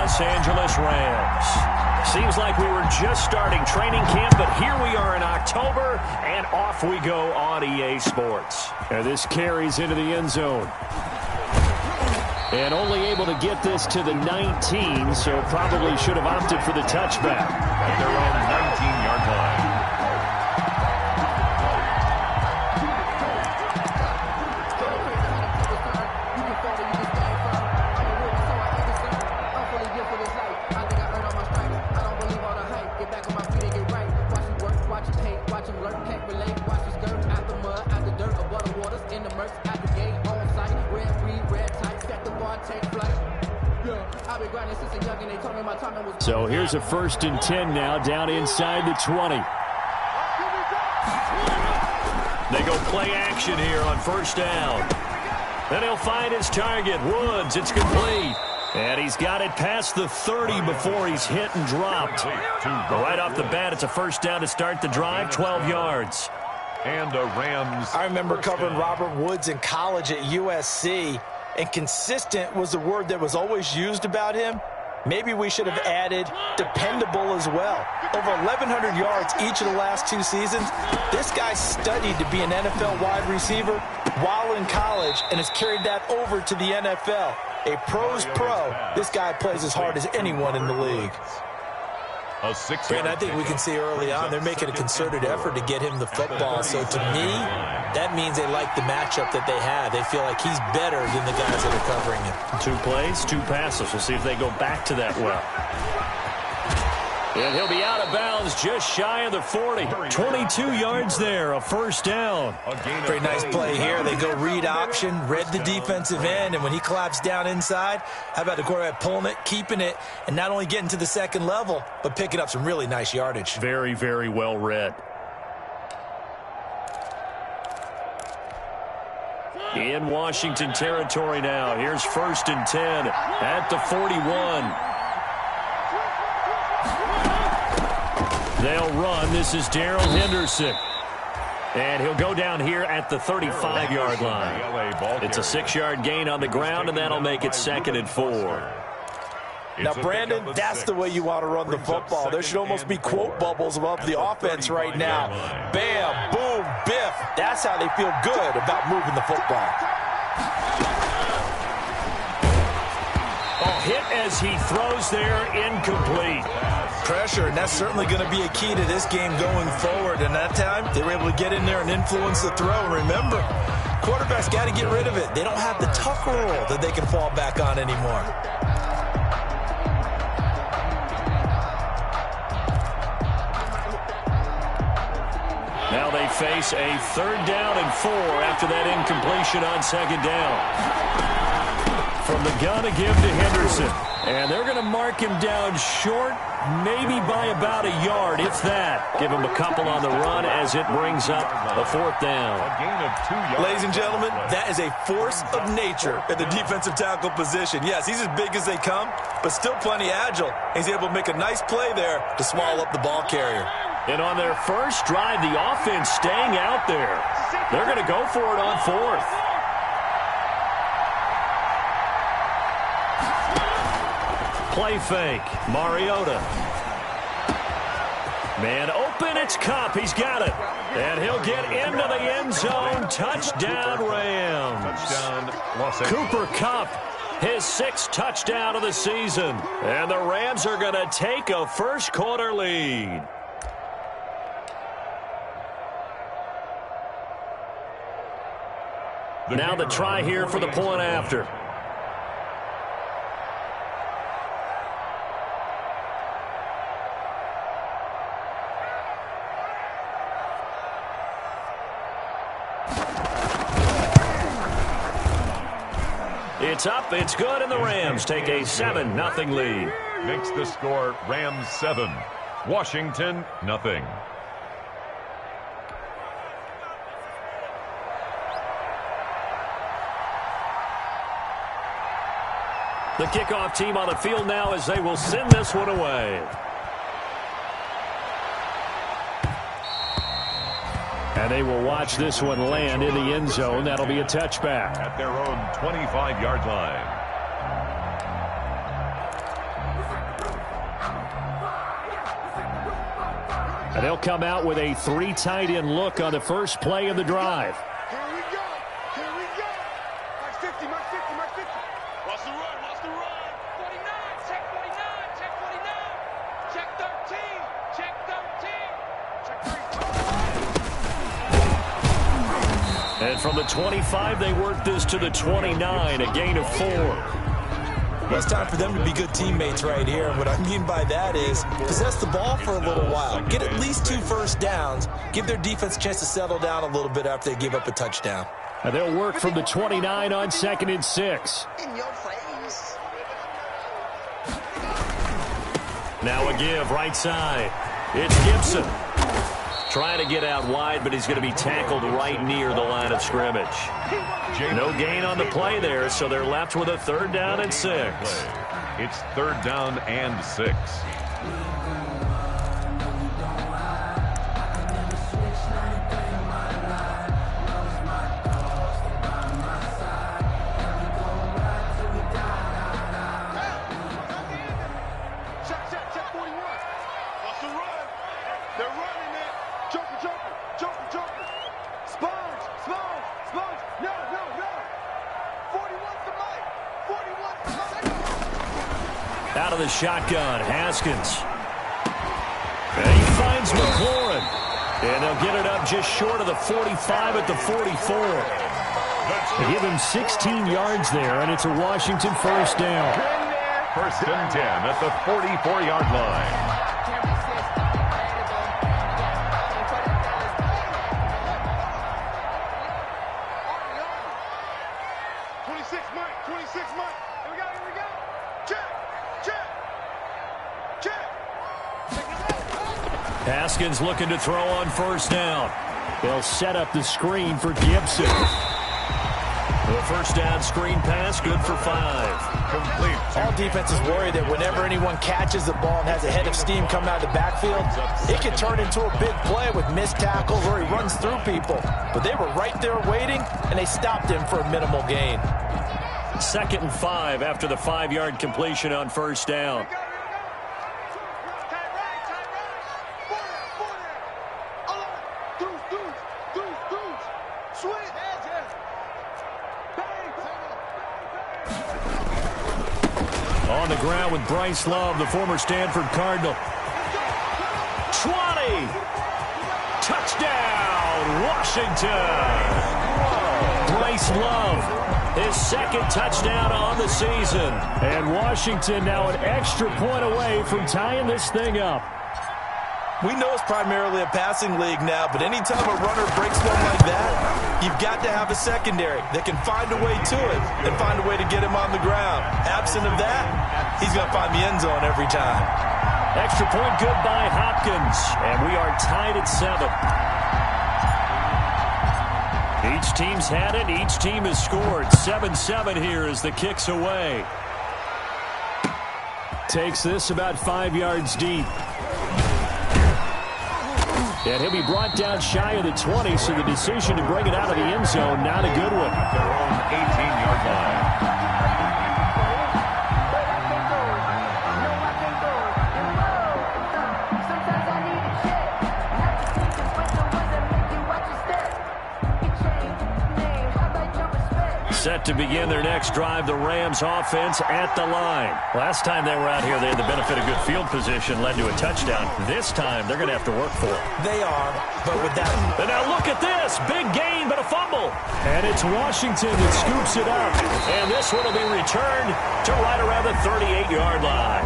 Los Angeles Rams. Seems like we were just starting training camp, but here we are in October, and off we go on EA Sports. And this carries into the end zone. And only able to get this to the 19, so probably should have opted for the touchback. At their own 19-yard line. So here's a 1st and 10 now, down inside the 20. They go play action here on 1st down. Then he'll find his target, Woods. It's complete. And he's got it past the 30 before he's hit and dropped. Right off the bat, it's a 1st down to start the drive, 12 yards. And a Rams. I remember covering Robert Woods in college at USC, and consistent was the word that was always used about him. Maybe we should have added dependable as well. Over 1,100 yards each of the last 2 seasons. This guy studied to be an NFL wide receiver while in college and has carried that over to the NFL. A pro's pro. This guy plays as hard as anyone in the league. And I think we can see early on they're making a concerted effort to get him the football. So to me, that means they like the matchup that they have. They feel like he's better than the guys that are covering him. 2 plays, 2 passes. We'll see if they go back to that well. And he'll be out of bounds just shy of the 40. 22 yards there, a 1st down. Very nice play here. They go read option, read the defensive end, and when he collapsed down inside, how about the quarterback pulling it, keeping it, and not only getting to the 2nd level, but picking up some really nice yardage. Very, very well read. In Washington territory now. Here's 1st and 10 at the 41. They'll run. This is Darrell Henderson. And he'll go down here at the 35-yard line. It's a 6-yard gain on the ground, and that'll make it 2nd and 4. Now, Brandon, that's the way you want to run the football. There should almost be quote bubbles above the offense right now. Bam, boom, biff. That's how they feel good about moving the football. Oh, hit as he throws there, incomplete. Pressure, and that's certainly going to be a key to this game going forward. And that time, they were able to get in there and influence the throw. And remember, quarterbacks got to get rid of it. They don't have the tuck rule that they can fall back on anymore. Now they face a 3rd down and 4 after that incompletion on 2nd down. From the gun to give to Henderson. And they're going to mark him down short, maybe by about a yard, if that. Give him a couple on the run as it brings up a 4th down. A gain of 2 yards. Ladies and gentlemen, that is a force of nature at the defensive tackle position. Yes, he's as big as they come, but still plenty agile. He's able to make a nice play there to swallow up the ball carrier. And on their first drive, the offense staying out there. They're going to go for it on 4th. Play fake. Mariota. Man open. It's Kupp. He's got it. And he'll get into the end zone. Touchdown, Rams. Touchdown, Los Angeles. Cooper Kupp, his 6th touchdown of the season. And the Rams are going to take a 1st quarter lead. Now the try here for the point after. It's up, it's good, and the Rams take a 7-0 lead. Makes the score Rams 7, Washington 0. The kickoff team on the field now as they will send this one away. And they will watch this one land in the end zone. That'll be a touchback. At their own 25-yard line. And they'll come out with a 3 tight end look on the first play of the drive. Here we go. Here we go. Mark 50, Mark 50, Mark 50. Watch the run, watch the run. 49, check 49, check 49. Check 13, check 13. Check 3. And from the 25, they work this to the 29, a gain of 4. Well, it's time for them to be good teammates right here. And what I mean by that is possess the ball for a little while. Get at least 2 first downs. Give their defense a chance to settle down a little bit after they give up a touchdown. And they'll work from the 29 on 2nd and 6. In your face. Now a give right side. It's Gibson. Trying to get out wide, but he's going to be tackled right near the line of scrimmage. No gain on the play there, so they're left with a 3rd down and 6. It's 3rd down and 6. Check 41. Watch the run. They're running it. Joker. Sponge. No. 41's the mic. 41's the mic. Out of the shotgun, Haskins. And he finds McLaurin. And they'll get it up just short of the 45 at the 44. They give him 16 yards there, and it's a Washington 1st down. 1st and 10 at the 44-yard line. Haskins looking to throw on 1st down. They'll set up the screen for Gibson. The 1st down screen pass, good for 5. Complete. All defenses worry that whenever anyone catches the ball and has a head of steam coming out of the backfield, it can turn into a big play with missed tackles or he runs through people. But they were right there waiting, and they stopped him for a minimal gain. 2nd and 5 after the 5-yard completion on 1st down. On the ground with Bryce Love, the former Stanford Cardinal. 20! Touchdown, Washington! Bryce Love, his 2nd touchdown on the season. And Washington now an extra point away from tying this thing up. We know it's primarily a passing league now, but anytime a runner breaks one like that, you've got to have a secondary that can find a way to it and find a way to get him on the ground. Absent of that, he's going to find the end zone every time. Extra point good by Hopkins, and we are tied at 7. Each team's had it. Each team has scored. 7-7 here as the kick's away. Takes this about 5 yards deep. And he'll be brought down shy of the 20, so the decision to bring it out of the end zone, not a good one. Their own 18-yard line. Set to begin their next drive, the Rams offense at the line. Last time they were out here, they had the benefit of good field position, led to a touchdown. This time, they're going to have to work for it. They are, but with that... And now look at this. Big gain, but a fumble. And it's Washington that scoops it up. And this one will be returned to right around the 38-yard line.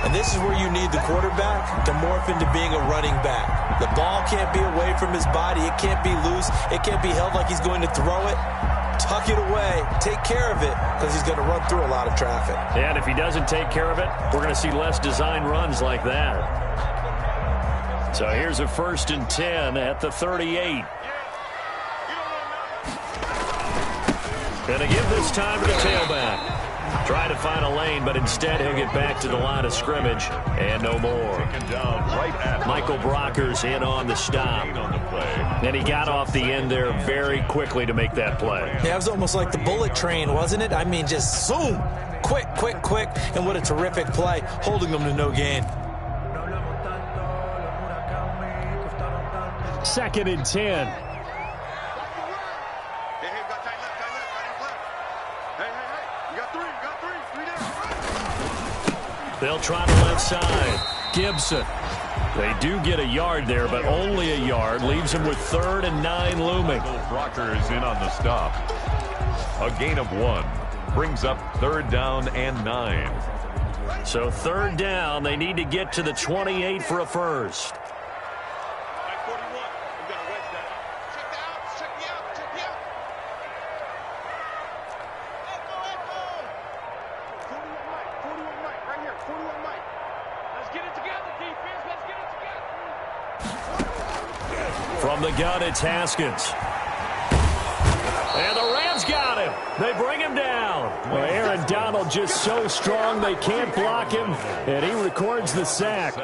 And this is where you need the quarterback to morph into being a running back. The ball can't be away from his body. It can't be loose. It can't be held like he's going to throw it. Tuck it away, take care of it, because he's going to run through a lot of traffic. And if he doesn't take care of it, we're going to see less design runs like that. So here's a 1st and 10 at the 38. And a give this time to the tailback. Try to find a lane, but instead he'll get back to the line of scrimmage and no more. Michael Brocker's in on the stop. And he got off the end there very quickly to make that play. Yeah, it was almost like the bullet train, wasn't it? I mean, just zoom. Quick. And what a terrific play, holding them to no gain. 2nd and 10. Hey, got tight left. Hey, you got three down. They'll try the left side. Gibson. They do get a yard there, but only a yard. Leaves him with 3rd and 9 looming. Rockers in on the stop. A gain of 1. Brings up 3rd down and 9. So 3rd down. They need to get to the 28 for a first. From the gun, it's Haskins. And the Rams got him. They bring him down. Well, Aaron Donald just so strong they can't block him, and he records the sack.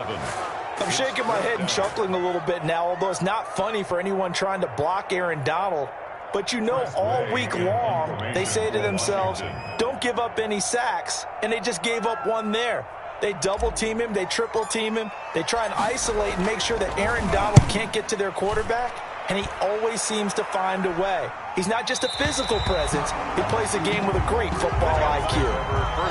I'm shaking my head and chuckling a little bit now, although it's not funny for anyone trying to block Aaron Donald. But you know, all week long, they say to themselves, don't give up any sacks, and they just gave up one there. They double-team him. They triple-team him. They try and isolate and make sure that Aaron Donald can't get to their quarterback, and he always seems to find a way. He's not just a physical presence. He plays the game with a great football IQ.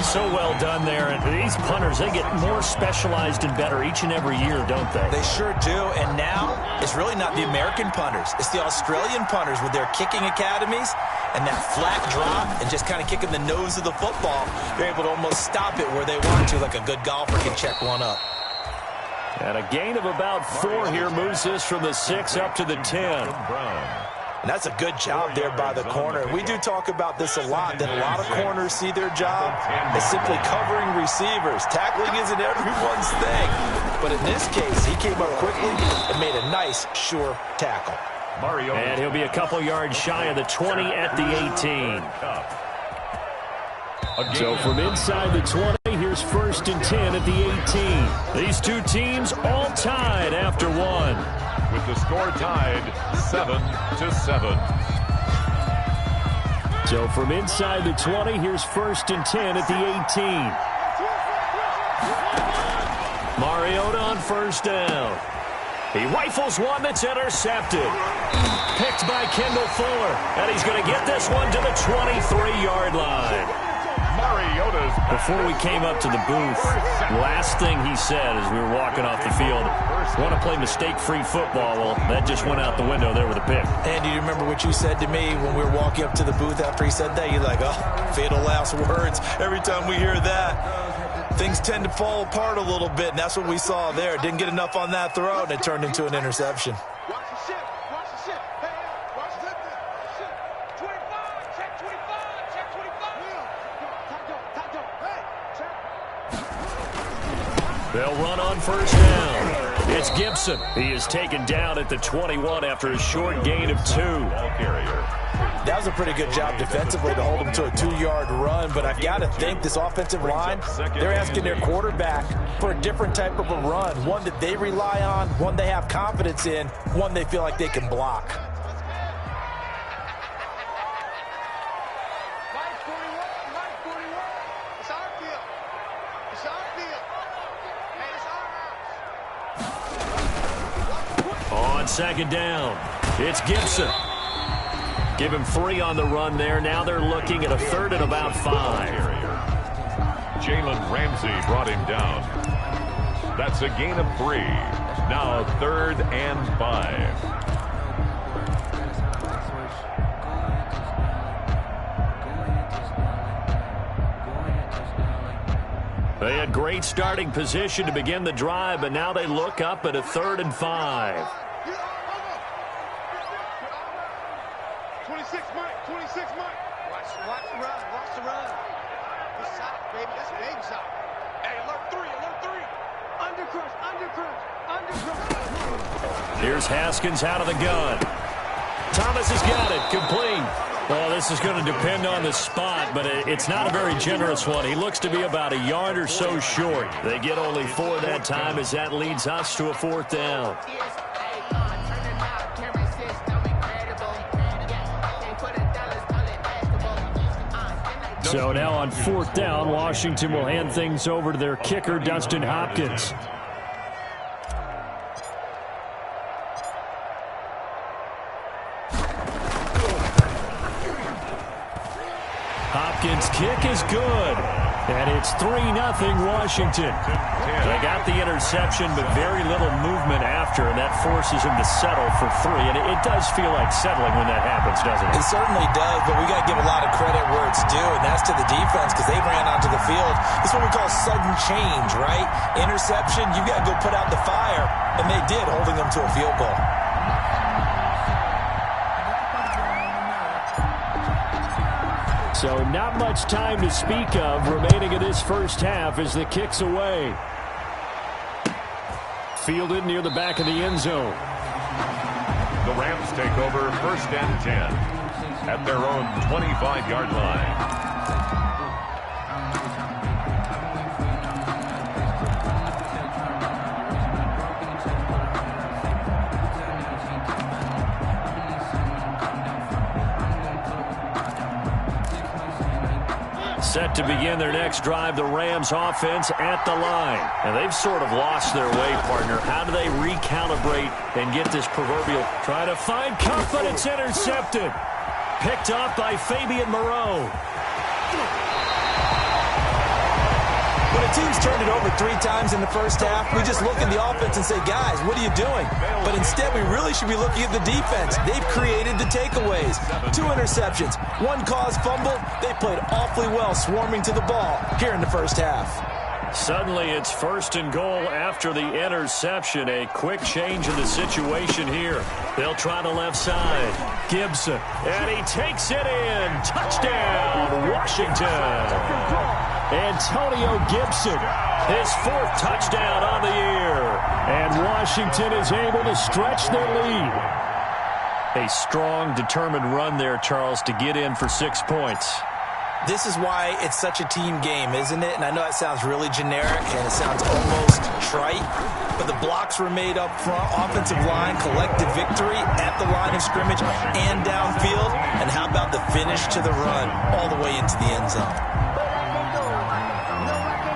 So well done there. And these punters, they get more specialized and better each and every year, don't they? They sure do. And now it's really not the American punters. It's the Australian punters with their kicking academies and that flat drop and just kind of kicking the nose of the football. They're able to almost stop it where they want to, like a good golfer can check one up. And a gain of about 4 here moves this from the 6 up to the 10. And that's a good job there by the corner. We do talk about this a lot, that a lot of corners see their job as simply covering receivers. Tackling isn't everyone's thing. But in this case, he came up quickly and made a nice, sure tackle. And he'll be a couple yards shy of the 20 at the 18. So from inside the 20, here's 1st and 10 at the 18. These two teams all tied after 1. With the score tied 7-7. So from inside the 20, here's 1st and 10 at the 18. Mariota on 1st down. He rifles one that's intercepted. Picked by Kendall Fuller. And he's going to get this one to the 23-yard line. Before we came up to the booth, last thing he said as we were walking off the field, want to play mistake-free football. Well, that just went out the window there with a pick. And do you remember what you said to me when we were walking up to the booth after he said that? You're like, oh, fatal last words. Every time we hear that, things tend to fall apart a little bit, and that's what we saw there. Didn't get enough on that throw, and it turned into an interception. Watch the ship. Watch the ship. Hey, watch the ship. 25. Check 25. Check 25. Hey, check. They'll run on 1st down. It's Gibson. He is taken down at the 21 after a short gain of 2. That was a pretty good job defensively to hold him to a 2-yard run, but I've got to think this offensive line, they're asking their quarterback for a different type of a run, one that they rely on, one they have confidence in, one they feel like they can block. Mike 41. It's our field. It's our field. Hey, it's our house. On 2nd down, it's Gibson. Give him 3 on the run there. Now they're looking at a 3rd and about 5. Jalen Ramsey brought him down. That's a gain of 3. Now 3rd and 5. They had great starting position to begin the drive, but now they look up at a 3rd and 5. 26 Mike. 26 Mike. Watch the run. Watch the run. Good shot, baby. That's a big shot. Hey, alert 3. Undercrush. Here's Haskins out of the gun. Thomas has got it. Complete. Well, this is going to depend on the spot, but it's not a very generous one. He looks to be about a yard or so short. They get only 4 that time as that leads us to a 4th down. So now on 4th down, Washington will hand things over to their kicker, Dustin Hopkins. Haskins' kick is good. And it's 3-0 Washington. They got the interception, but very little movement after, and that forces him to settle for 3. And it does feel like settling when that happens, doesn't it? It certainly does, but we got to give a lot of credit where it's due, and that's to the defense because they ran onto the field. It's what we call sudden change, right? Interception, you got to go put out the fire, and they did, holding them to a field goal. So not much time to speak of remaining in this first half as the kick's away. Fielded near the back of the end zone. The Rams take over 1st and 10 at their own 25-yard line. Set to begin their next drive, the Rams offense at the line. And they've sort of lost their way, partner. How do they recalibrate and get this proverbial? Trying to find Cup, but it's intercepted. Picked off by Fabian Moreau. When a team's turned it over 3 times in the first half, we just look at the offense and say, guys, what are you doing? But instead, we really should be looking at the defense. They've created the takeaways. 2 interceptions, 1 caused fumble. They played awfully well swarming to the ball here in the first half. Suddenly, it's 1st and goal after the interception. A quick change in the situation here. They'll try the left side. Gibson, and he takes it in. Touchdown, Washington. Antonio Gibson, his 4th touchdown on the year. And Washington is able to stretch their lead. A strong, determined run there, Charles, to get in for 6 points. This is why it's such a team game, isn't it? And I know it sounds really generic and it sounds almost trite, but the blocks were made up front, offensive line, collective victory at the line of scrimmage and downfield. And how about the finish to the run all the way into the end zone?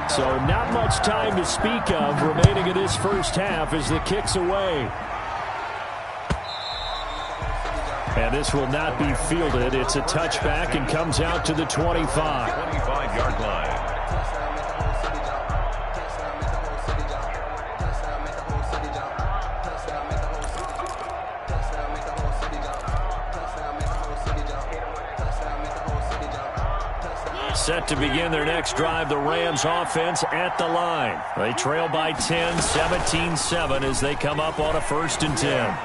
So not much time to speak of remaining in this first half as the kick's away. And this will not be fielded. It's a touchback and comes out to the 25. 25-yard line. Set to begin their next drive, the Rams offense at the line. They trail by 10, 17-7 as they come up on a 1st and 10.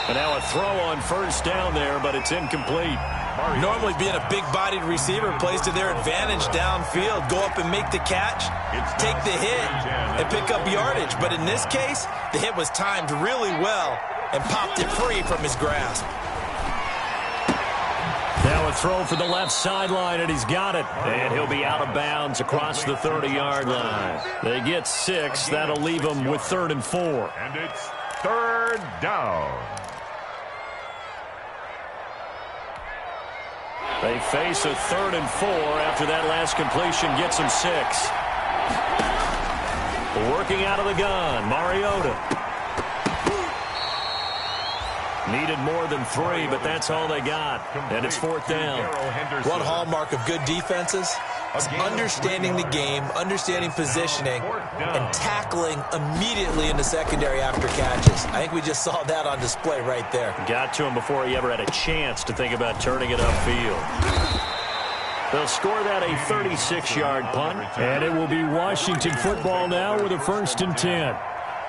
And now a throw on 1st down there, but it's incomplete. Normally being a big-bodied receiver plays to their advantage downfield. Go up and make the catch, take the hit, and pick up yardage. But in this case, the hit was timed really well and popped it free from his grasp. Now a throw for the left sideline, and he's got it. And he'll be out of bounds across the 30-yard line. They get 6. That'll leave them with 3rd and 4. And it's 3rd down. They face a 3rd and 4 after that last completion gets them 6. Working out of the gun, Mariota. Needed more than 3, but that's all they got. And it's 4th down. One hallmark of good defenses is understanding the game, understanding positioning, and tackling immediately in the secondary after catches. I think we just saw that on display right there. Got to him before he ever had a chance to think about turning it upfield. They'll score that a 36-yard punt. And it will be Washington football now with a 1st and 10.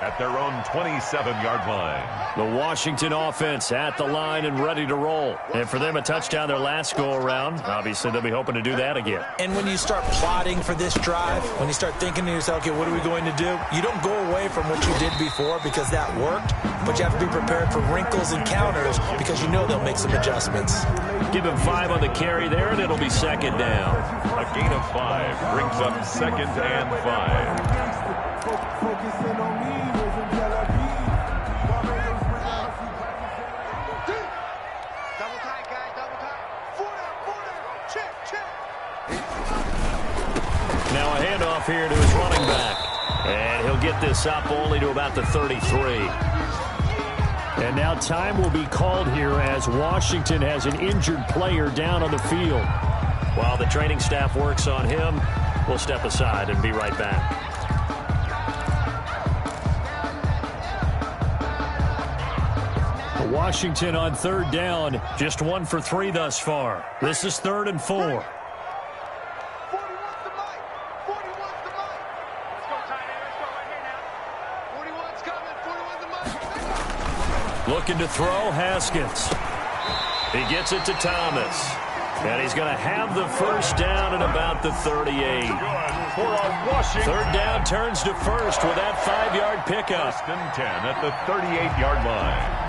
At their own 27-yard line. The Washington offense at the line and ready to roll. And for them, a touchdown their last go-around. Obviously, they'll be hoping to do that again. And when you start plotting for this drive, when you start thinking to yourself, okay, what are we going to do? You don't go away from what you did before because that worked, but you have to be prepared for wrinkles and counters because you know they'll make some adjustments. Give him 5 on the carry there, and it'll be 2nd down. A gain of 5 brings up 2nd and 5. Now a handoff here to his running back. And he'll get this up only to about the 33. And now time will be called here as Washington has an injured player down on the field. While the training staff works on him, we'll step aside and be right back. Washington on third down, just 1 for 3 thus far. This is 3rd and 4. 41's the mic. 41's the mic. Let's go, tight end. Let's go right here now. 41's coming. 41's the mic. Looking to throw, Haskins. He gets it to Thomas. And he's going to have the first down at about the 38. For a Washington. Third down turns to first with that 5-yard pickup. 1st and 10 at the 38-yard line.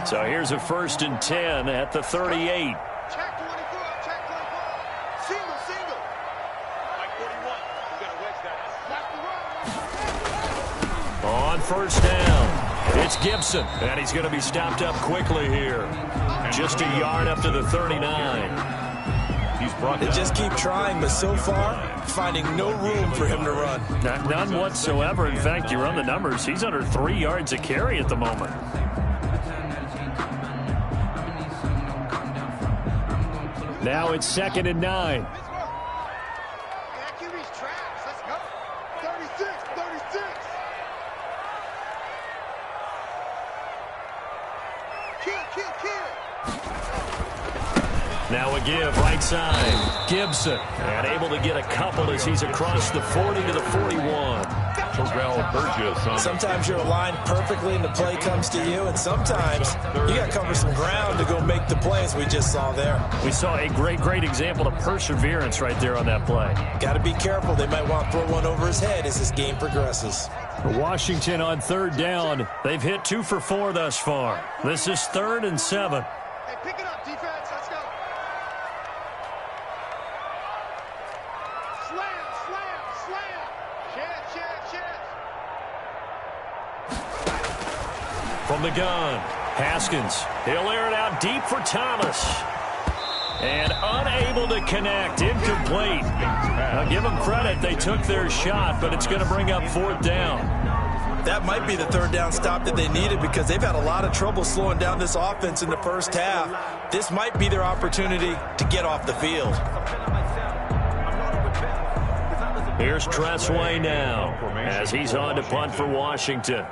So here's a 1st and 10 at the 38. Check 24. Check 24. Single. Mike 41. We got to wedge that. That's the run. On first down, it's Gibson. And he's going to be stopped up quickly here. Just a yard up to the 39. He's brought They just keep trying, but so far, finding no room for him to run. None whatsoever. In fact, you run the numbers. He's under 3 yards a carry at the moment. Now it's 2nd and 9. Yeah, QB's traps. Let's go. 36. Kill. Now a give right side. Gibson. And able to get a couple as he's across the 40 to the 41. Terrell Burgess on. Sometimes you're aligned perfectly and the play comes to you, and sometimes you got to cover some ground to go make the play, as we just saw there. We saw a great example of perseverance right there on that play. Got to be careful. They might want to throw one over his head as this game progresses. Washington on third down. They've hit 2 for 4 thus far. This is 3rd and 7. Hey, pick it up, defense. Let's go. Slam. Check. From the gun, Haskins. He'll air it out deep for Thomas. And unable to connect. Incomplete. Now give them credit. They took their shot, but it's going to bring up 4th down. That might be the 3rd down stop that they needed, because they've had a lot of trouble slowing down this offense in the first half. This might be their opportunity to get off the field. Here's Tressway now as he's on to punt for Washington.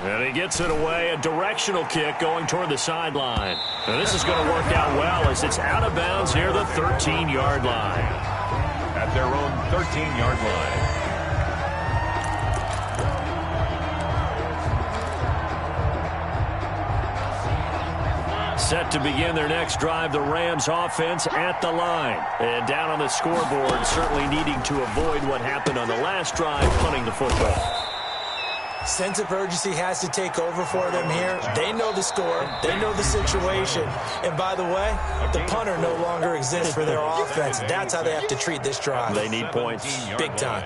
And he gets it away, a directional kick going toward the sideline. And this is going to work out well as it's out of bounds near the 13-yard line. At their own 13-yard line. Set to begin their next drive, the Rams offense at the line. And down on the scoreboard, certainly needing to avoid what happened on the last drive, punting the football. Sense of urgency has to take over for them here. They know the score. They know the situation. And by the way, the punter no longer exists for their offense. That's how they have to treat this drive. They need points. Big time.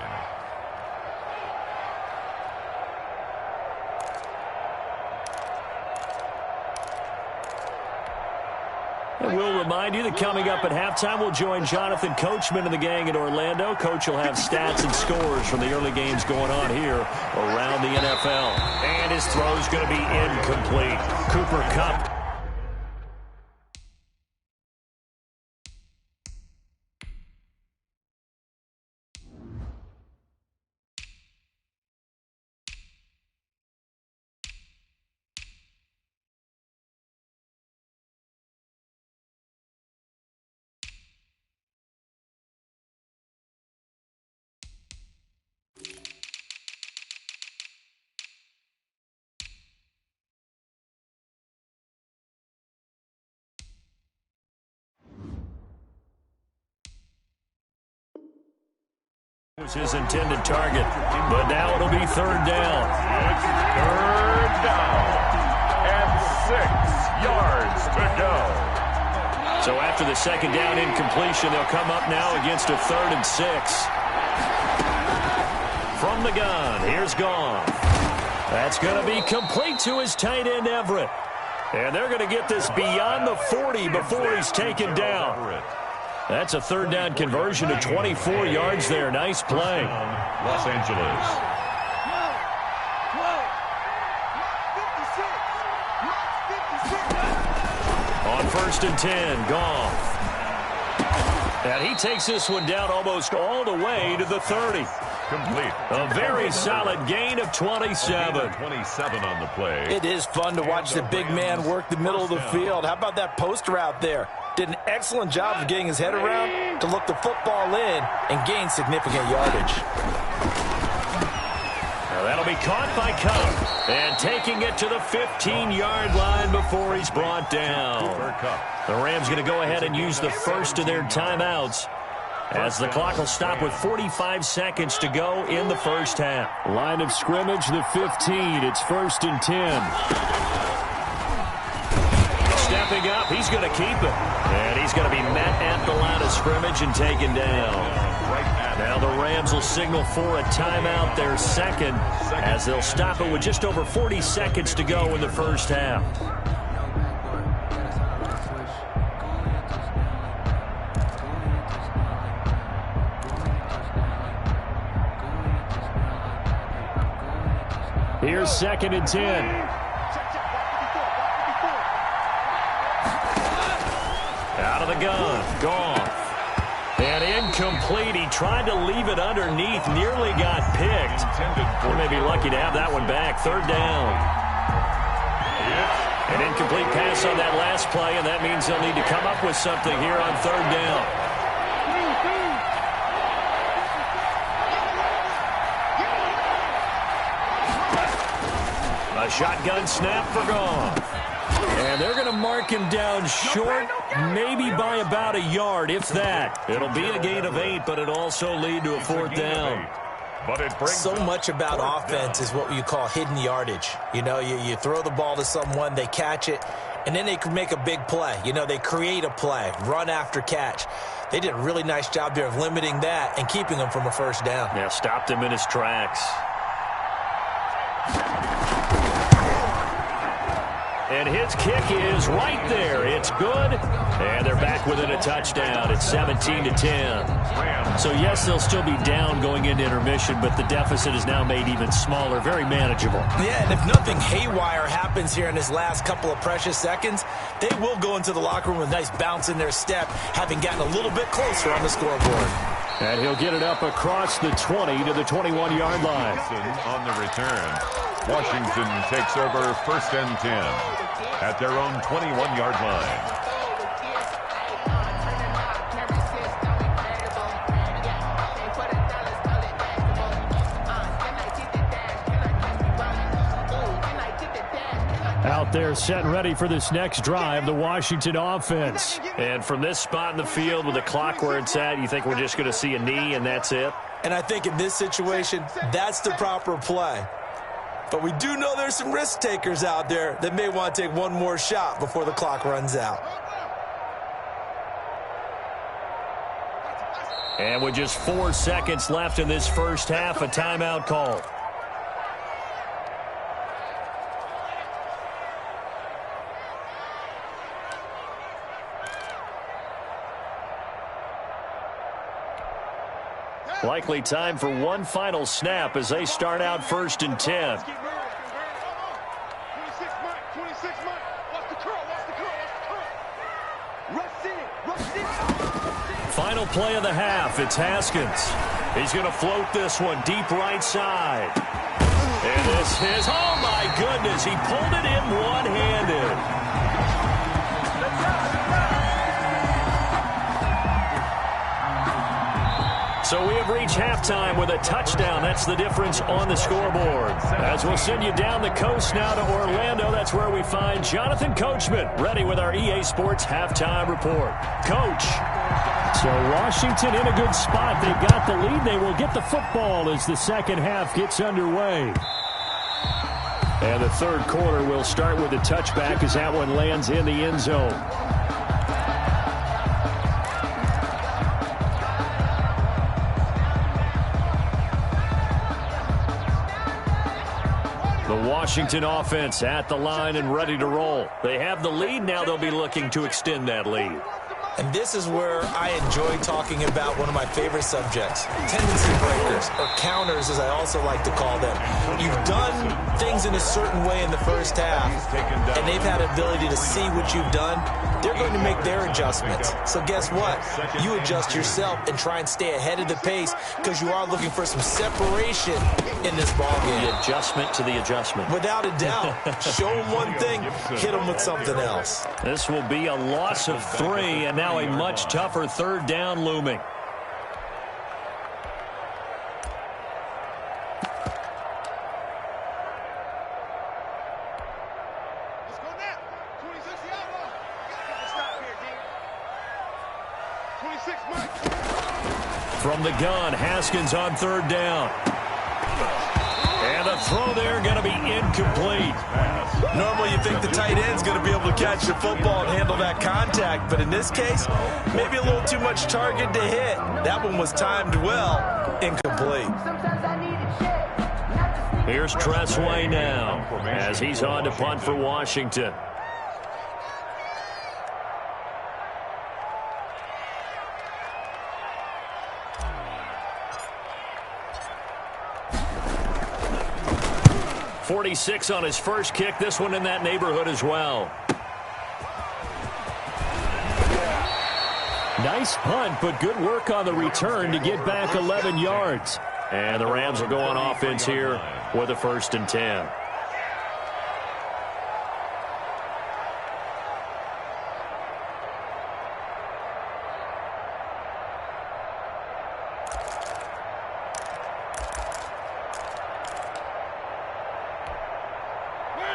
And we'll remind you that coming up at halftime, we'll join Jonathan Coachman and the gang in Orlando. Coach will have stats and scores from the early games going on here around the NFL. And his throw's going to be incomplete. Cooper Kupp. Was his intended target, but now it'll be 3rd down. It's 3rd down and 6 yards to go. So after the 2nd down incompletion, they'll come up now against a 3rd and 6. From the gun, here's Goff. That's going to be complete to his tight end, Everett. And they're going to get this beyond the 40 before he's taken down. That's a third down conversion to 24 yards there. Nice play. Los Angeles. On 1st and 10, Goff. And he takes this one down almost all the way to the 30. Complete. A very solid gain of 27. 27 on the play. It is fun to watch the big man work the middle of the field. How about that post route there? Did an excellent job of getting his head around to look the football in and gain significant yardage. Now that'll be caught by Cup. And taking it to the 15-yard line before he's brought down. The Rams going to go ahead and use the first of their timeouts, as the clock will stop with 45 seconds to go in the first half. Line of scrimmage, the 15. It's 1st and 10. Stepping up, he's going to keep it. And he's going to be met at the line of scrimmage and taken down. Now the Rams will signal for a timeout, their second, as they'll stop it with just over 40 seconds to go in the first half. Here's 2nd and 10. Out of the gun, Goff. And incomplete. He tried to leave it underneath, nearly got picked. He may be lucky to have that one back. 3rd down. An incomplete pass on that last play, and that means they'll need to come up with something here on 3rd down. A shotgun snap for Goff. And they're going to mark him down short, maybe by about a yard, if that. It'll be a gain of 8, but it'll also lead to a 4th down. So much about offense is what you call hidden yardage. You know, you throw the ball to someone, they catch it, and then they can make a big play. You know, they create a play, run after catch. They did a really nice job there of limiting that and keeping him from a 1st down. Yeah, stopped him in his tracks. And his kick is right there. It's good. And they're back within a touchdown. It's 17-10. So, yes, they'll still be down going into intermission, but the deficit is now made even smaller. Very manageable. Yeah, and if nothing haywire happens here in his last couple of precious seconds, they will go into the locker room with a nice bounce in their step, having gotten a little bit closer on the scoreboard. And he'll get it up across the 20 to the 21-yard line. On the return, Washington takes over 1st and 10 at their own 21-yard line. Out there set and ready for this next drive, the Washington offense. And from this spot in the field with the clock where it's at, you think we're just going to see a knee and that's it? And I think in this situation, that's the proper play. But we do know there's some risk takers out there that may want to take one more shot before the clock runs out. And with just 4 seconds left in this first half, a timeout call. Likely time for one final snap as they start out 1st and 10. Final play of the half. It's Haskins. He's going to float this one deep right side. And this is, oh my goodness, he pulled it in one-handed. So we have reached halftime with a touchdown. That's the difference on the scoreboard. As we'll send you down the coast now to Orlando, that's where we find Jonathan Coachman, ready with our EA Sports halftime report. Coach. So Washington in a good spot. They've got the lead. They will get the football as the second half gets underway. And the third quarter will start with a touchback as that one lands in the end zone. The Washington offense at the line and ready to roll. They have the lead. Now they'll be looking to extend that lead. And this is where I enjoy talking about one of my favorite subjects, tendency breakers, or counters as I also like to call them. You've done things in a certain way in the first half, and they've had ability to see what you've done. They're going to make their adjustments. So guess what? You adjust yourself and try and stay ahead of the pace because you are looking for some separation in this ballgame. The adjustment to the adjustment. Without a doubt. Show them one thing, hit them with something else. This will be a loss of 3, and now a much tougher third down looming. Let's go now. 26 yard. Stop here, D. 26, Mike. From the gun, Haskins on third down. And the throw there going to be incomplete. Normally you think the tight end's going to be able to catch the football and handle that contact, but in this case, maybe a little too much target to hit. That one was timed well, incomplete. Here's Tressway now as he's on to punt for Washington. .46 on his first kick. This one in that neighborhood as well. Nice punt, but good work on the return to get back 11 yards. And the Rams will go on offense here with a 1st and 10.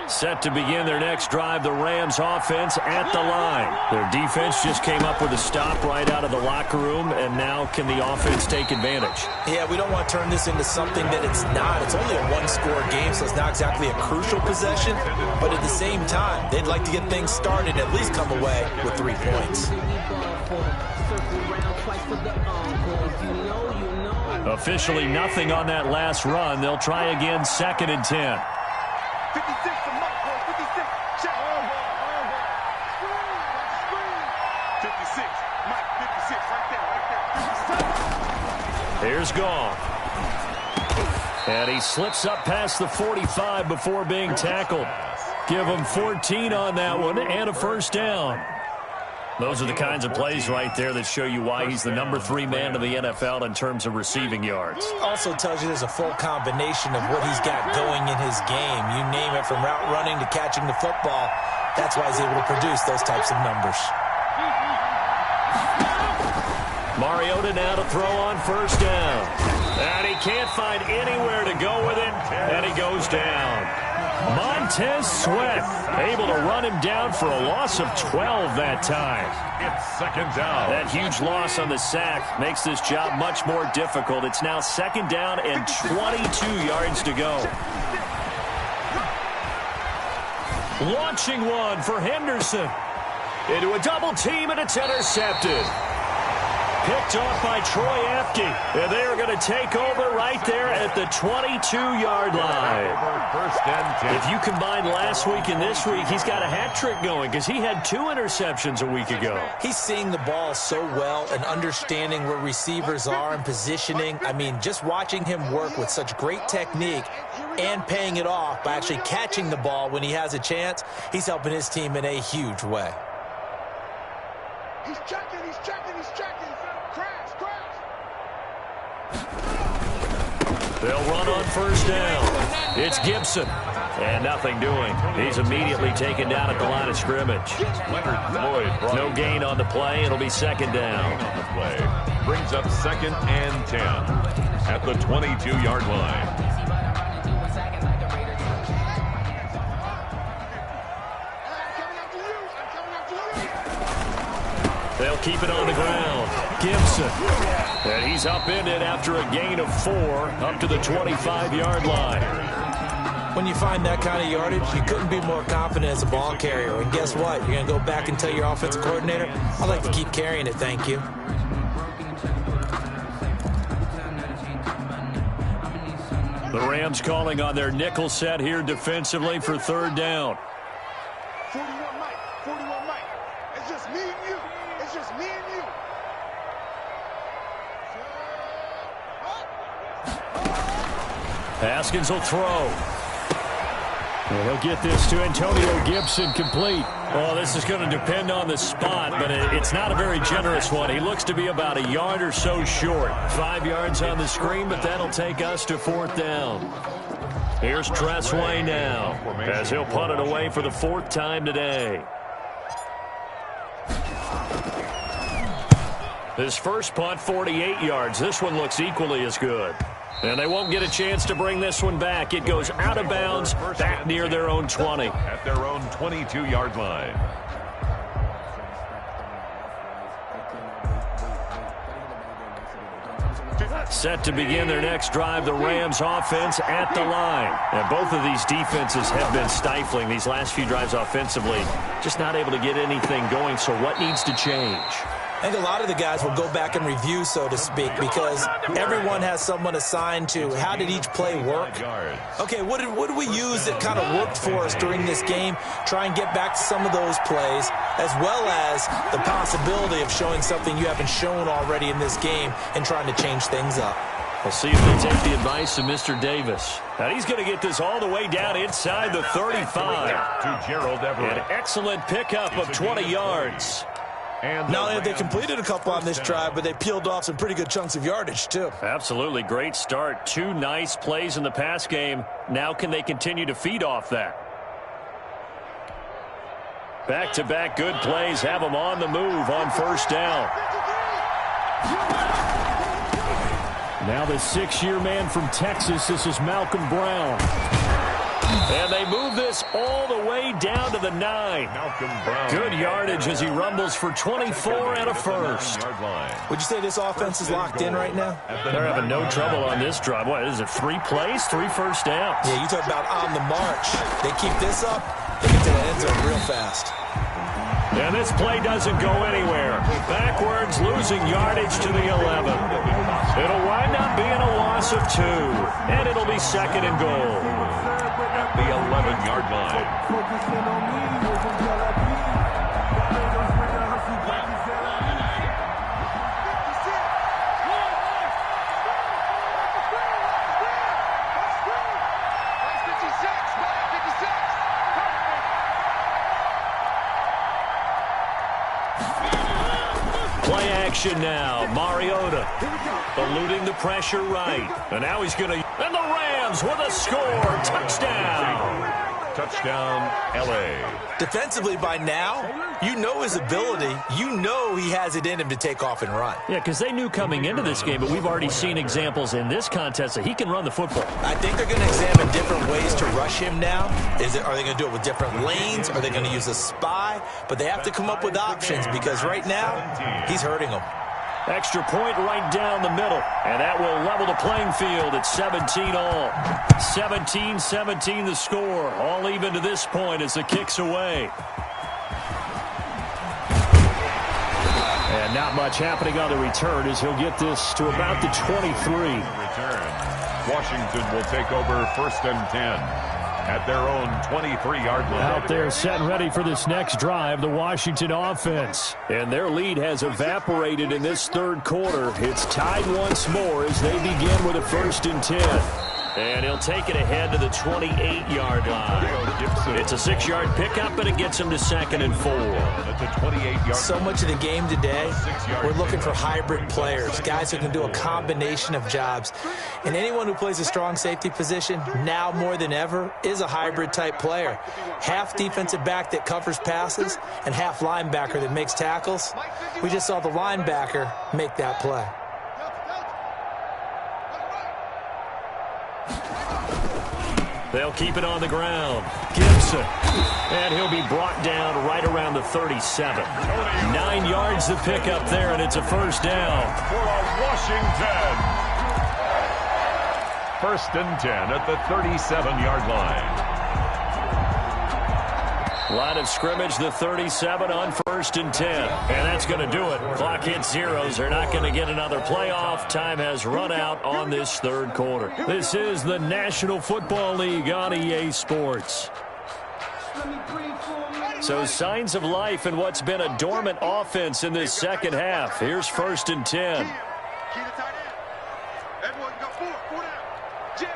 Set to begin their next drive, the Rams offense at the line. Their defense just came up with a stop right out of the locker room, and now can the offense take advantage? Yeah, we don't want to turn this into something that it's not. It's only a one-score game, so it's not exactly a crucial possession. But at the same time, they'd like to get things started and at least come away with 3 points. Officially nothing on that last run. They'll try again, 2nd and 10. 56 to Mike, boy. 56. Check. 56. Mike, 56. Right there. Here's Goff. And he slips up past the 45 before being tackled. Give him 14 on that one and a 1st down. Those are the kinds of plays right there that show you why he's the number 3 man in the NFL in terms of receiving yards. Also tells you there's a full combination of what he's got going in his game. You name it, from route running to catching the football. That's why he's able to produce those types of numbers. Mariota now to throw on 1st down. And he can't find anywhere to go with it, and he goes down. Montez Sweat able to run him down for a loss of 12 that time. It's 2nd down. That huge loss on the sack makes this job much more difficult. It's now 2nd down and 22 yards to go. Launching one for Henderson. Into a double team, and it's intercepted. Picked off by Troy Apke. And they are going to take over right there at the 22-yard line. 1st and 10. If you combine last week and this week, he's got a hat trick going because he had 2 interceptions a week ago. He's seeing the ball so well and understanding where receivers are and positioning. I mean, just watching him work with such great technique and paying it off by actually catching the ball when he has a chance, he's helping his team in a huge way. He's checking, he's checking, he's checking. Crash, crash. They'll run on 1st down. It's Gibson. And nothing doing. He's immediately taken down at the line of scrimmage. Leonard Floyd. No gain on the play. It'll be 2nd down. On the play. Brings up 2nd and 10 at the 22-yard line. They'll keep it on the ground. Gibson. And he's upended after a gain of 4 up to the 25-yard line. When you find that kind of yardage, you couldn't be more confident as a ball carrier. And guess what? You're going to go back and tell your offensive coordinator, I'd like to keep carrying it, thank you. The Rams calling on their nickel set here defensively for third down. 41 Mike. 41 Mike. It's just me and you. It's just me and you. Haskins will throw. And he'll get this to Antonio Gibson complete. Oh, this is going to depend on the spot, but it's not a very generous one. He looks to be about a yard or so short. 5 yards on the screen, but that'll take us to fourth down. Here's Tressway now, as he'll punt it away for the 4th time today. His first punt, 48 yards. This one looks equally as good. And they won't get a chance to bring this one back. It goes out of bounds, back near their own 20. At their own 22-yard line. Set to begin their next drive, the Rams offense at the line. And both of these defenses have been stifling these last few drives offensively. Just not able to get anything going, so what needs to change? I think a lot of the guys will go back and review, so to speak, because everyone has someone assigned to how did each play work. Okay, what did we use that kind of worked for us during this game? Try and get back to some of those plays, as well as the possibility of showing something you haven't shown already in this game and trying to change things up. We'll see if they take the advice of Mr. Davis. Now he's going to get this all the way down inside the 35. To Gerald Everett. An excellent pickup of 20 yards. And not only have they completed a couple on this drive, but they peeled off some pretty good chunks of yardage, too. Absolutely. Great start. 2 nice plays in the pass game. Now can they continue to feed off that? Back-to-back good plays have them on the move on first down. Now the 6-year man from Texas. This is Malcolm Brown. And they move this all the way down to the 9. Malcolm Brown. Good yardage as he rumbles for 24 and a first. Would you say this offense is locked in right now? They're having no trouble on this drive. What is it, 3 plays, 3 first downs? Yeah, you talk about on the march. They keep this up, they get to the end zone real fast. And this play doesn't go anywhere. Backwards, losing yardage to the 11. It'll wind up being a loss of 2. And it'll be 2nd and goal. At the 11-yard line. Play action now. Mariota eluding the pressure right. And now he's going to... And the Rams with a score. Touchdown. Touchdown, L.A. Defensively by now, you know his ability. You know he has it in him to take off and run. Yeah, because they knew coming into this game, but we've already seen examples in this contest that he can run the football. I think they're going to examine different ways to rush him now. Are they going to do it with different lanes? Are they going to use a spy? But they have to come up with options because right now, he's hurting them. Extra point right down the middle. And that will level the playing field at 17 all. 17-17 the score. All even to this point as the kick's away. And not much happening on the return as he'll get this to about the 23. Return. Washington will take over 1st and 10. At their own 23-yard line. Out there set and ready for this next drive, the Washington offense. And their lead has evaporated in this 3rd quarter. It's tied once more as they begin with a 1st and 10. And he'll take it ahead to the 28-yard line. It's a 6-yard pickup, but it gets him to 2nd and 4. At the 28-yard. So much of the game today, we're looking for hybrid players, guys who can do a combination of jobs. And anyone who plays a strong safety position, now more than ever, is a hybrid-type player. Half defensive back that covers passes and half linebacker that makes tackles. We just saw the linebacker make that play. They'll keep it on the ground. Gibson. And he'll be brought down right around the 37. 9 yards to pick up there, and it's a 1st down. For Washington. 1st and 10 at the 37-yard line. Line of scrimmage, the 37 on 1st and 10. And that's going to do it. Clock hits zeros. They're not going to get another playoff. Time has run out on this third quarter. This is the National Football League on EA Sports. So signs of life in what's been a dormant offense in this second half. Here's 1st and 10. Key to tight end. Everyone got four down. Jim.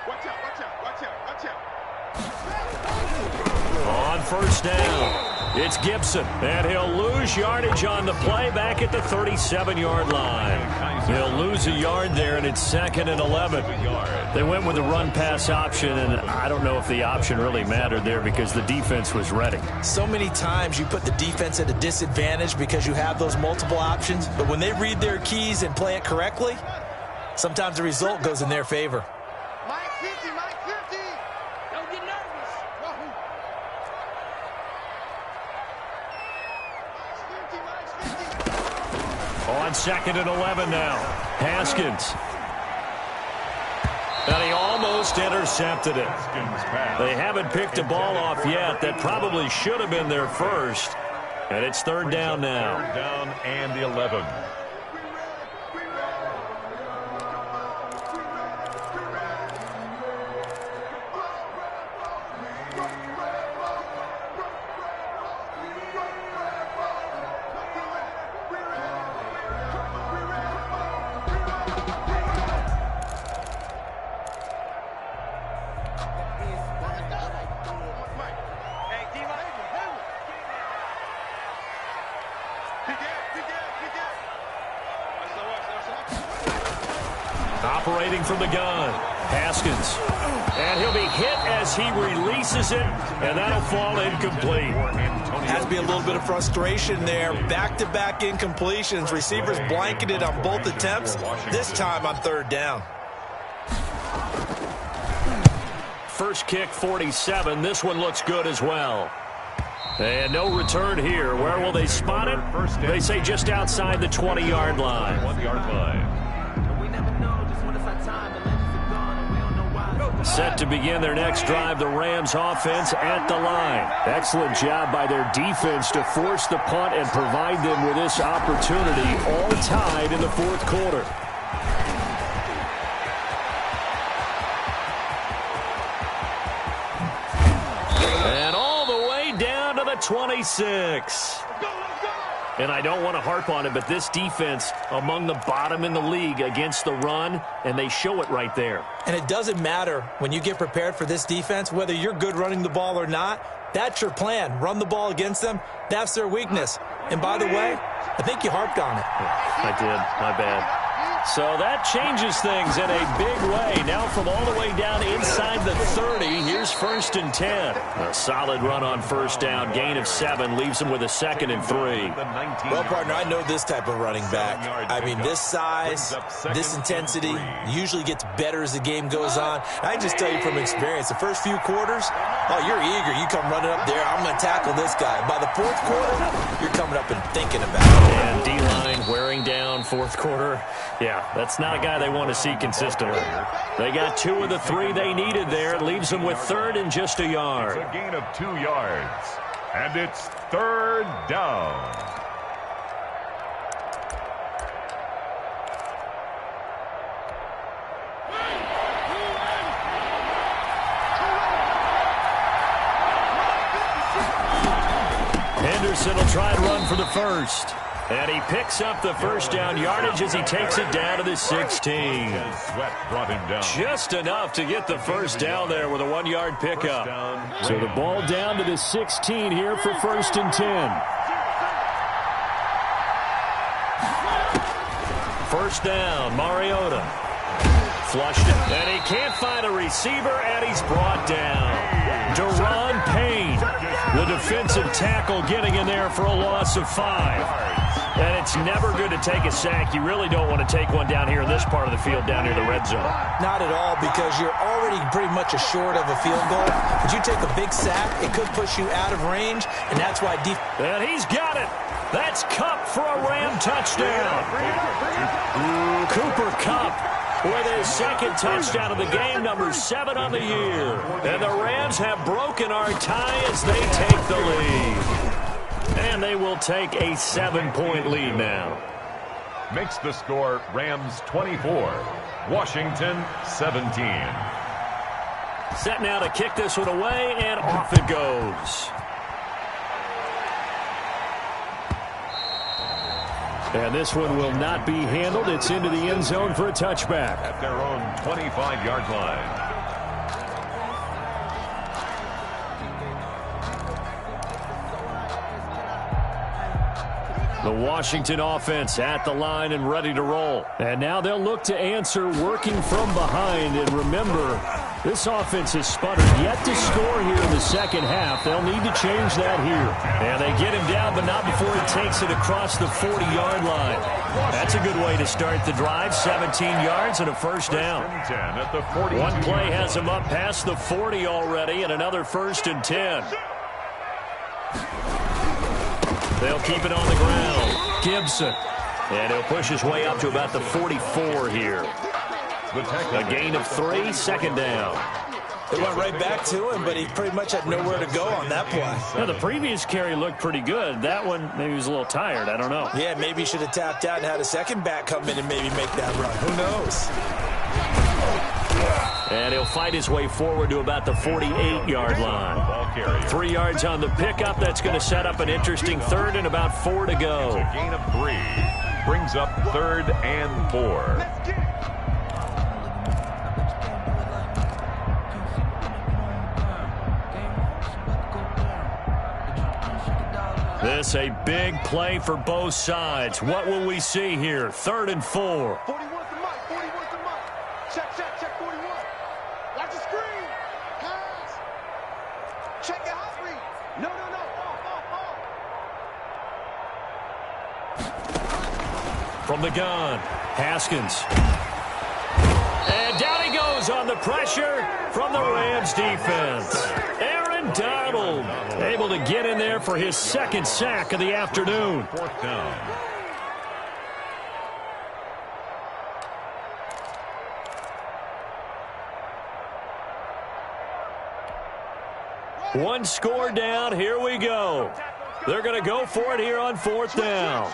Watch out. On 1st down, it's Gibson, and he'll lose yardage on the play back at the 37-yard line. He'll lose a yard there, and it's 2nd and 11. They went with the run-pass option, and I don't know if the option really mattered there because the defense was ready. So many times you put the defense at a disadvantage because you have those multiple options, but when they read their keys and play it correctly, sometimes the result goes in their favor. Mike 50. Don't get nervous. On 2nd and 11 now, Haskins. And he almost intercepted it. They haven't picked a ball off yet. That probably should have been their first. And it's 3rd down now. 3rd down and 11. Operating from the gun, Haskins. And he'll be hit as he releases it, and that'll fall incomplete. Has to be a little bit of frustration there. Back-to-back incompletions. Receivers blanketed on both attempts, this time on 3rd down. First kick, 47. This one looks good as well. And no return here. Where will they spot it? They say just outside the 20-yard line. 1-yard line. Set to begin their next drive, the Rams offense at the line. Excellent job by their defense to force the punt and provide them with this opportunity, all tied in the 4th quarter. And all the way down to the 26. And I don't want to harp on it, but this defense among the bottom in the league against the run, and they show it right there. And it doesn't matter when you get prepared for this defense, whether you're good running the ball or not, that's your plan. Run the ball against them. That's their weakness. And by the way, I think you harped on it. I did. My bad. So that changes things in a big way. Now from all the way down inside the 30, here's 1st and 10. A solid run on 1st down. Gain of 7 leaves them with a 2nd and 3. Well, partner, I know this type of running back. I mean, this size, this intensity usually gets better as the game goes on. I just tell you from experience, the first few quarters, oh, you're eager. You come running up there. I'm going to tackle this guy. By the 4th quarter, you're coming up and thinking about it. And D-line wearing down 4th quarter. Yeah, that's not a guy they want to see consistently. They got 2 of the 3 they needed there. It leaves them with 3rd and just a yard. It's a gain of 2 yards. And it's 3rd down. Henderson will try and run for the first. And he picks up the 1st down yardage as he takes it down to the 16. Sweat brought him down. Just enough to get the 1st down there with a 1-yard pickup. So the ball down to the 16 here for 1st and 10. 1st down, Mariota. Flushed it, and he can't find a receiver, and he's brought down. Deron Payne, the defensive tackle, getting in there for a loss of 5. And it's never good to take a sack. You really don't want to take one down here in this part of the field, down near the red zone. Not at all, because you're already pretty much assured of a field goal. But you take a big sack, it could push you out of range, and that's why And he's got it. That's Kupp for a Ram touchdown. Cooper Kupp with his second touchdown of the game, number 7 on the year. And the Rams have broken our tie as they take the lead. And they will take a 7-point lead now. Makes the score Rams 24, Washington 17. Set now to kick this one away, and off it goes. And this one will not be handled. It's into the end zone for a touchback. At their own 25-yard line. The Washington offense at the line and ready to roll. And now they'll look to answer working from behind. And remember, this offense has sputtered yet to score here in the second half. They'll need to change that here. And they get him down, but not before he takes it across the 40-yard line. That's a good way to start the drive. 17 yards and a first down. One play has him up past the 40 already, and another 1st and 10. They'll keep it on the ground. Gibson. And he'll push his way up to about the 44 here. A gain of 3, 2nd down. They went right back to him, but he pretty much had nowhere to go on that play. Now, the previous carry looked pretty good. That one, maybe he was a little tired. I don't know. Yeah, maybe he should have tapped out and had a second back come in and maybe make that run. Who knows? And he'll fight his way forward to about the 48-yard line. 3 yards on the pickup. That's going to set up an interesting 3rd and about 4 to go. A gain of 3. Brings up 3rd and 4. This a big play for both sides. What will we see here? 3rd and 4. 41 to Mike. 41 to Mike. Check 41. Watch the screen. Pass. Check your hot read. No. From the gun, Haskins. And down he goes on the pressure from the Rams defense. Aaron Donald able to get in there for his 2nd sack of the afternoon. 4th down. One score down. Here we go. They're going to go for it here on 4th down.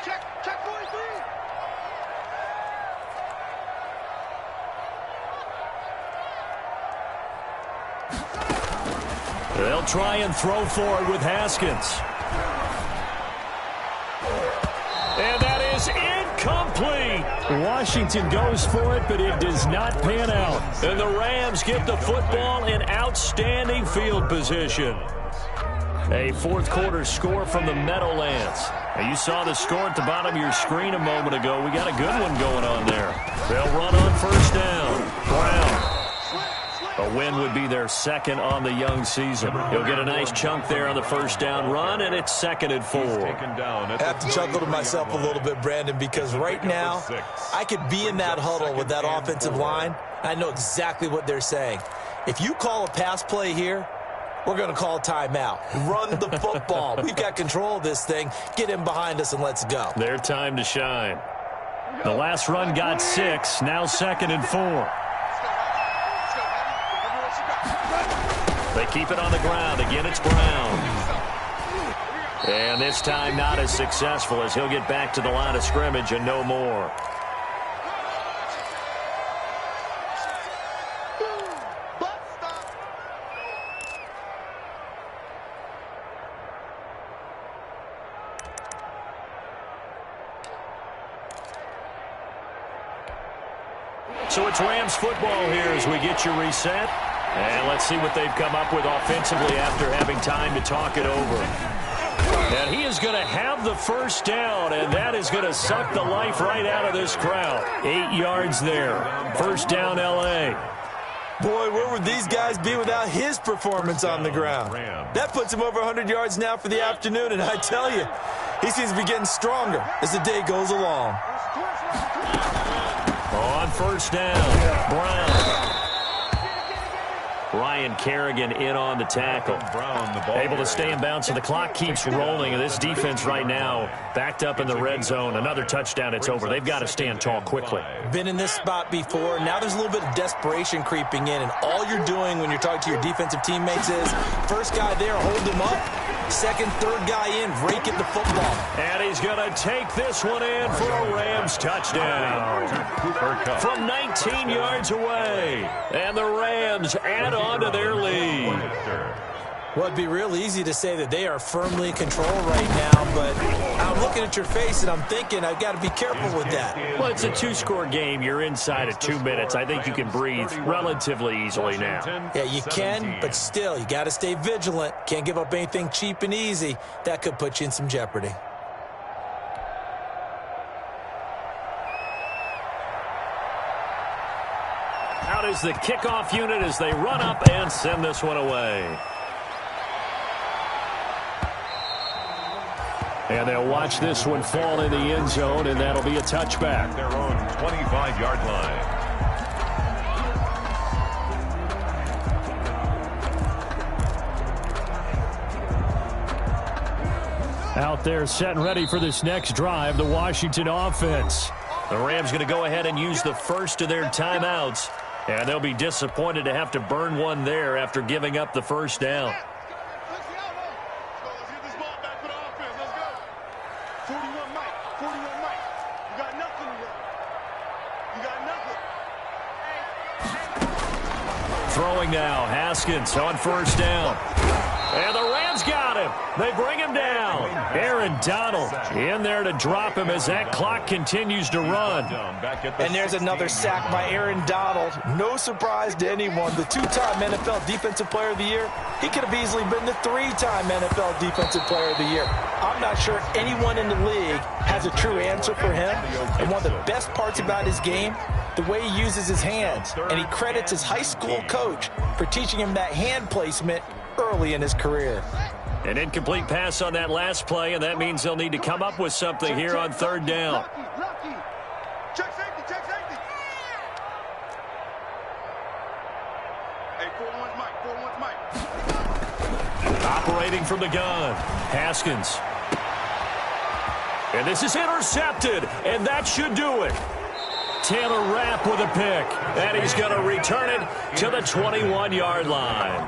Check 43. They'll try and throw for it with Haskins. And that is incomplete. Washington goes for it, but it does not pan out. And the Rams get the football in outstanding field position. A 4th quarter score from the Meadowlands. Now, you saw the score at the bottom of your screen a moment ago. We got a good one going on there. They'll run on 1st down. Brown. A win would be their 2nd on the young season. He'll get a nice chunk there on the 1st down run, and it's 2nd and 4. I have to chuckle to myself a little bit, Brandon, because right now I could be in that huddle with that offensive line. I know exactly what they're saying. If you call a pass play here, we're going to call a timeout. Run the football. We've got control of this thing. Get in behind us and let's go. Their time to shine. The last run got 6. Now 2nd and 4. They keep it on the ground. Again, it's Brown. And this time not as successful as he'll get back to the line of scrimmage and no more. So it's Rams football here as we get you reset. And let's see what they've come up with offensively after having time to talk it over. And he is going to have the 1st down, and that is going to suck the life right out of this crowd. 8 yards there. 1st down, L.A. Boy, where would these guys be without his performance on the ground? That puts him over 100 yards now for the afternoon, and I tell you, he seems to be getting stronger as the day goes along. On 1st down, Brown. Ryan Kerrigan in on the tackle. Able to stay in bounds, so the clock keeps rolling. And this defense right now backed up in the red zone. Another touchdown, it's over. They've got to stand tall quickly. Been in this spot before. Now there's a little bit of desperation creeping in. And all you're doing when you're talking to your defensive teammates is first guy there, hold him up. Second, third guy in, rake at the football. And he's going to take this one in for a Rams touchdown. From 19 yards away. And the Rams add on to their lead. Well, it'd be real easy to say that they are firmly in control right now, but I'm looking at your face and I'm thinking I've got to be careful with that. Well, it's a two-score game. You're inside of 2 minutes. I think you can breathe relatively easily now. Yeah, you can, but still, you got to stay vigilant. Can't give up anything cheap and easy. That could put you in some jeopardy. Out is the kickoff unit as they run up and send this one away. And they'll watch this one fall in the end zone, and that'll be a touchback. Their own 25-yard line. Out there set and ready for this next drive, the Washington offense. The Rams going to go ahead and use the first of their timeouts, and they'll be disappointed to have to burn one there after giving up the first down. 41 Mike. 41 Mike. You got nothing here. You got nothing. Throwing now, Haskins on first down. And the Rams got him. They bring him down. Aaron Donald in there to drop him as that clock continues to run. And there's another sack by Aaron Donald. No surprise to anyone. The two-time NFL Defensive Player of the Year. He could have easily been the three-time NFL Defensive Player of the Year. I'm not sure anyone in the league has a true answer for him. And one of the best parts about his game, the way he uses his hands. And he credits his high school coach for teaching him that hand placement early in his career. An incomplete pass on that last play, and that means they'll need to come up with something here on third down. Check safety, check safety. Hey, 4-1's Mike, 4-1's Mike. Operating from the gun, Haskins. And this is intercepted, and that should do it. Taylor Rapp with a pick, and he's going to return it to the 21-yard line.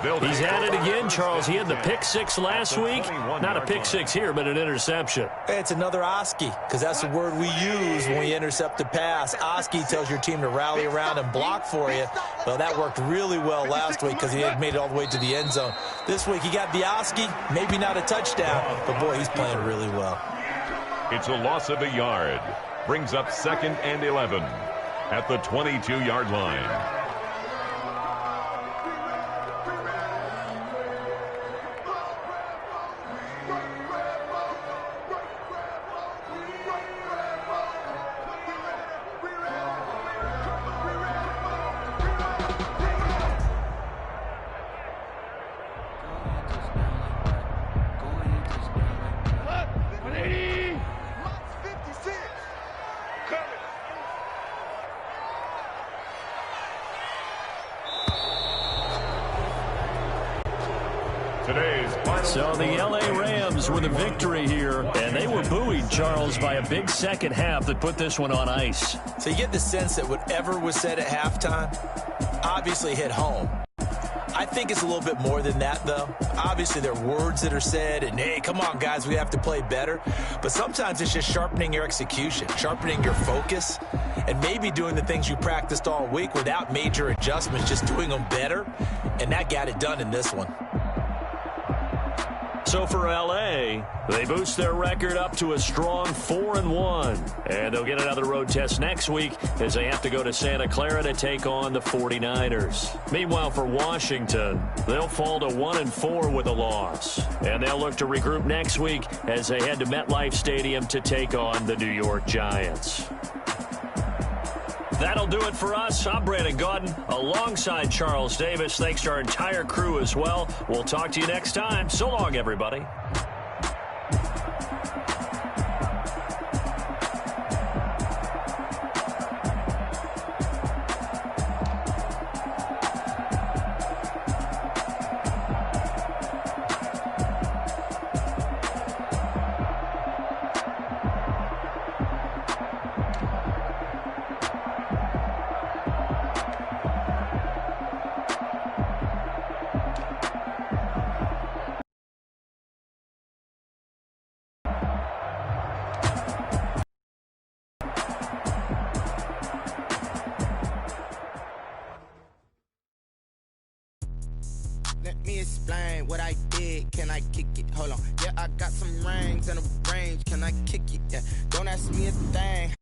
He's at it again, Charles. He had the pick six last week. Not a pick six here, but an interception. It's another Oski, because that's the word we use when we intercept a pass. Oski tells your team to rally around and block for you. Well, that worked really well last week because he had made it all the way to the end zone. This week he got the Oski, maybe not a touchdown, but boy, he's playing really well. It's a loss of a yard. Brings up 2nd and 11 at the 22-yard line. So the LA Rams with a victory here, and they were buoyed, Charles, by a big second half that put this one on ice. So you get the sense that whatever was said at halftime obviously hit home. I think it's a little bit more than that, though. Obviously, there are words that are said, and, hey, come on, guys, we have to play better. But sometimes it's just sharpening your execution, sharpening your focus, and maybe doing the things you practiced all week without major adjustments, just doing them better, and that got it done in this one. So for LA, they boost their record up to a strong 4-1. And they'll get another road test next week as they have to go to Santa Clara to take on the 49ers. Meanwhile, for Washington, they'll fall to 1-4 with a loss. And they'll look to regroup next week as they head to MetLife Stadium to take on the New York Giants. That'll do it for us. I'm Brandon Gaudin alongside Charles Davis. Thanks to our entire crew as well. We'll talk to you next time. So long, everybody. let me explain what I did. Can I kick it? Hold on. Yeah, I got some rings and a range. Can I kick it? Yeah, don't ask me a thing.